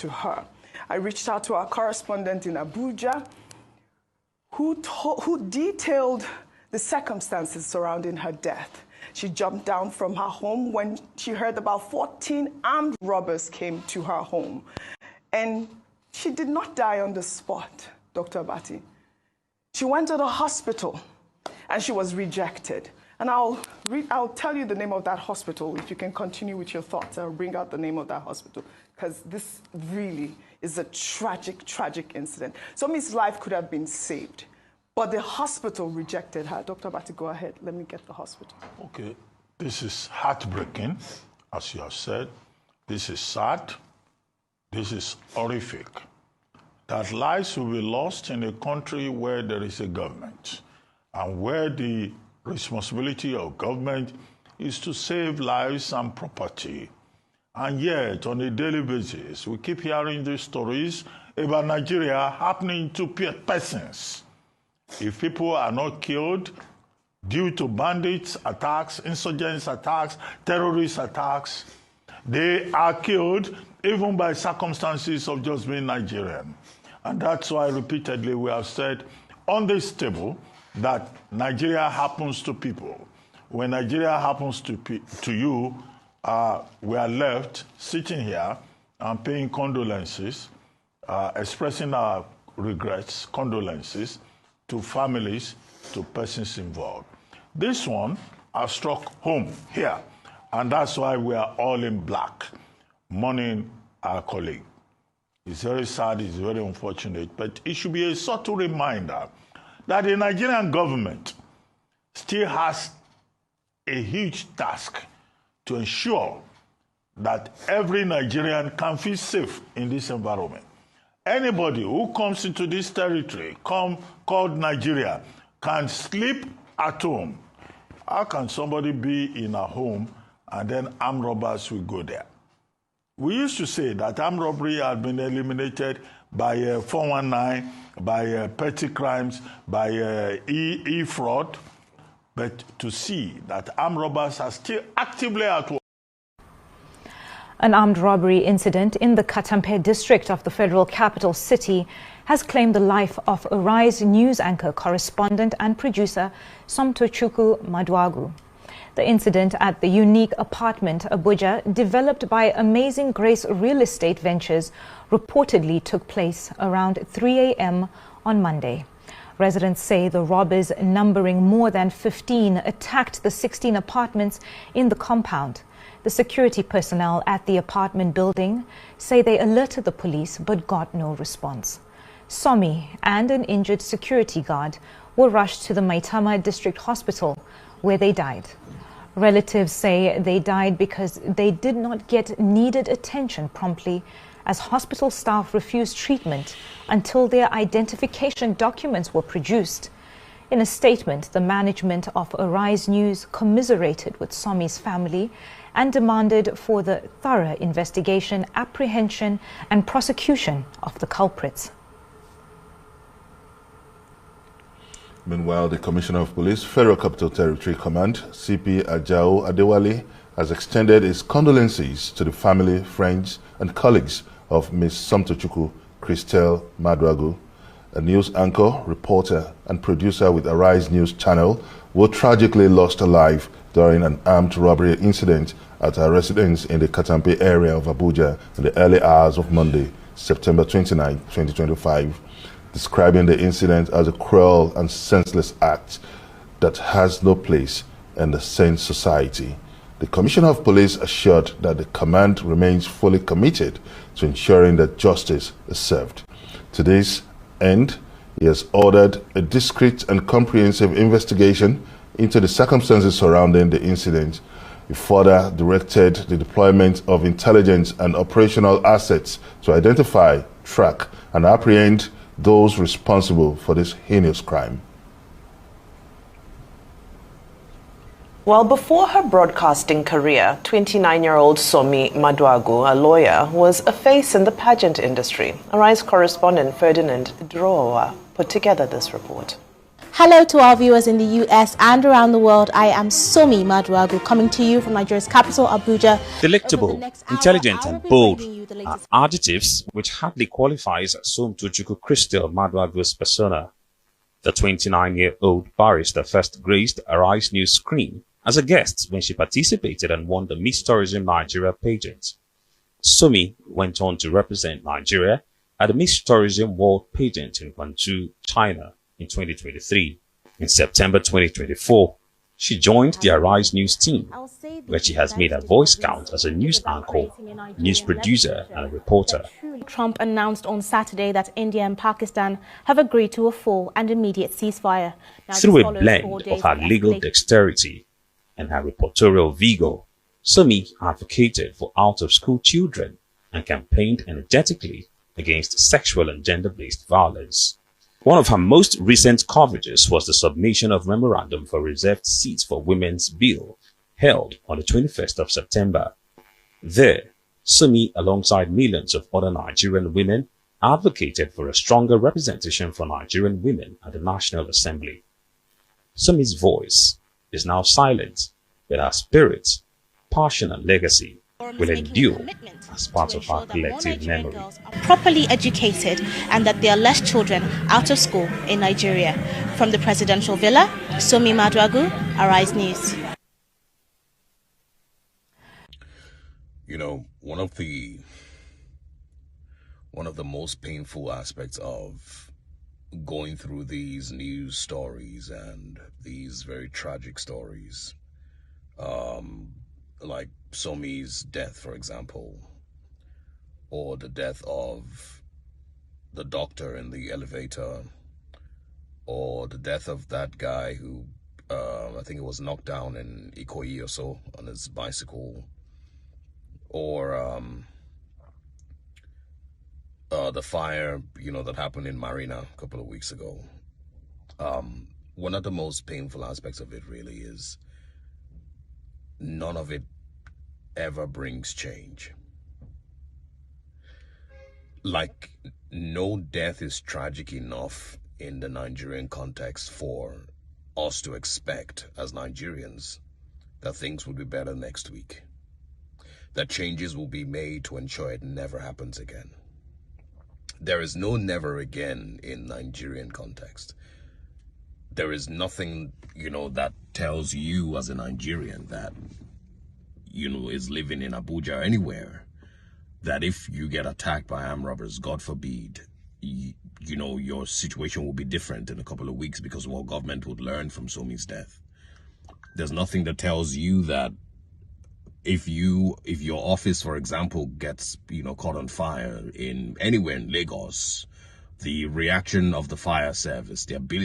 to her. I reached out to our correspondent in Abuja, who detailed the circumstances surrounding her death. She jumped down from her home when she heard about 14 armed robbers came to her home. And she did not die on the spot, Dr. Abati. She went to the hospital and she was rejected. And I'll tell you the name of that hospital. If you can continue with your thoughts, I'll bring out the name of that hospital, because this really is a tragic, tragic incident. Somi's life could have been saved, but the hospital rejected her. Dr. Abati, go ahead. Let me get the hospital. Okay. This is heartbreaking, as you have said. This is sad. This is horrific. That lives will be lost in a country where there is a government and where the responsibility of government is to save lives and property. And yet, on a daily basis, we keep hearing these stories about Nigeria happening to persons. If people are not killed due to bandits attacks, insurgents attacks, terrorist attacks, they are killed even by circumstances of just being Nigerian. And that's why repeatedly we have said on this table that Nigeria happens to people. When Nigeria happens to you, we are left sitting here and paying condolences, expressing our regrets, condolences to families, to persons involved. This one has struck home here, and that's why we are all in black, mourning our colleague. It's very sad, it's very unfortunate, but it should be a subtle reminder that the Nigerian government still has a huge task to ensure that every Nigerian can feel safe in this environment. Anybody who comes into this territory called Nigeria can sleep at home. How can somebody be in a home and then armed robbers will go there? We used to say that armed robbery had been eliminated by 419, by petty crimes, by e-fraud, but to see that armed robbers are still actively at work. An armed robbery incident in the Katampe district of the federal capital city has claimed the life of Arise news anchor, correspondent and producer SOMTOCHUKWU Maduagu. The incident at the unique apartment Abuja, developed by Amazing Grace Real Estate Ventures, reportedly took place around 3 a.m. on Monday. Residents say the robbers, numbering more than 15, attacked the 16 apartments in the compound. The security personnel at the apartment building say they alerted the police but got no response. Somi and an injured security guard were rushed to the Maitama District Hospital, where they died. Relatives say they died because they did not get needed attention promptly, as hospital staff refused treatment until their identification documents were produced. In a statement, the management of Arise News commiserated with Somi's family and demanded for the thorough investigation, apprehension and prosecution of the culprits. Meanwhile, the Commissioner of Police, Federal Capital Territory Command, CP Ajao Adewale, has extended his condolences to the family, friends and colleagues of Ms. SOMTOCHUKWU CHRISTELLE Maduagu, a news anchor, reporter and producer with Arise News Channel, who tragically lost her life during an armed robbery incident at her residence in the Katampe area of Abuja in the early hours of Monday, September 29, 2025. Describing the incident as a cruel and senseless act that has no place in the sane society. The Commissioner of Police assured that the command remains fully committed to ensuring that justice is served. To this end, he has ordered a discreet and comprehensive investigation into the circumstances surrounding the incident. He further directed the deployment of intelligence and operational assets to identify, track, and apprehend those responsible for this heinous crime. Well, before her broadcasting career, 29-year-old Somi Maduagu, a lawyer, was a face in the pageant industry. Arise correspondent Ferdinand Drowa put together this report. Hello to our viewers in the US and around the world. I am Somi Maduagu, coming to you from Nigeria's capital, Abuja. Delectable, intelligent and bold are adjectives which hardly qualifies SOMTOCHUKWU CHRISTELLE Maduagu's persona. The 29-year-old barrister first graced Arise News screen as a guest when she participated and won the Miss Tourism Nigeria pageant. Somi went on to represent Nigeria at the Miss Tourism World pageant in Guangzhou, China in 2023. In September 2024, she joined the Arise News team, where she has made her voice count as a news anchor, news producer, and a reporter. Trump announced on Saturday that India and Pakistan have agreed to a full and immediate ceasefire. Through a blend of her legal dexterity and her reportorial vigor, Somi advocated for out-of-school children and campaigned energetically against sexual and gender-based violence. One of her most recent coverages was the submission of memorandum for reserved seats for women's bill, held on the 21st of September. There, Somi, alongside millions of other Nigerian women, advocated for a stronger representation for Nigerian women at the National Assembly. Somi's voice is now silent, but her spirit, passion and legacy will endure as part of our collective memory. Properly educated and that there are less children out of school in Nigeria. From the presidential villa, Somi Maduagu, Arise News. You know, one of the most painful aspects of going through these news stories and these very tragic stories, like Somi's death, for example, or the death of the doctor in the elevator, or the death of that guy who, I think it was knocked down in Ikoyi or so on his bicycle, or the fire, that happened in Marina a couple of weeks ago. One of the most painful aspects of it really is none of it ever brings change. Like, no death is tragic enough in the Nigerian context for us to expect as Nigerians that things will be better next week, that changes will be made to ensure it never happens again. There is no never again in Nigerian context. There is nothing, that tells you as a Nigerian that, is living in Abuja or anywhere, that if you get attacked by armed robbers, God forbid, your situation will be different in a couple of weeks because government would learn from Somi's death. There's nothing that tells you that if your office, for example, gets, caught on fire anywhere in Lagos, the reaction of the fire service, the ability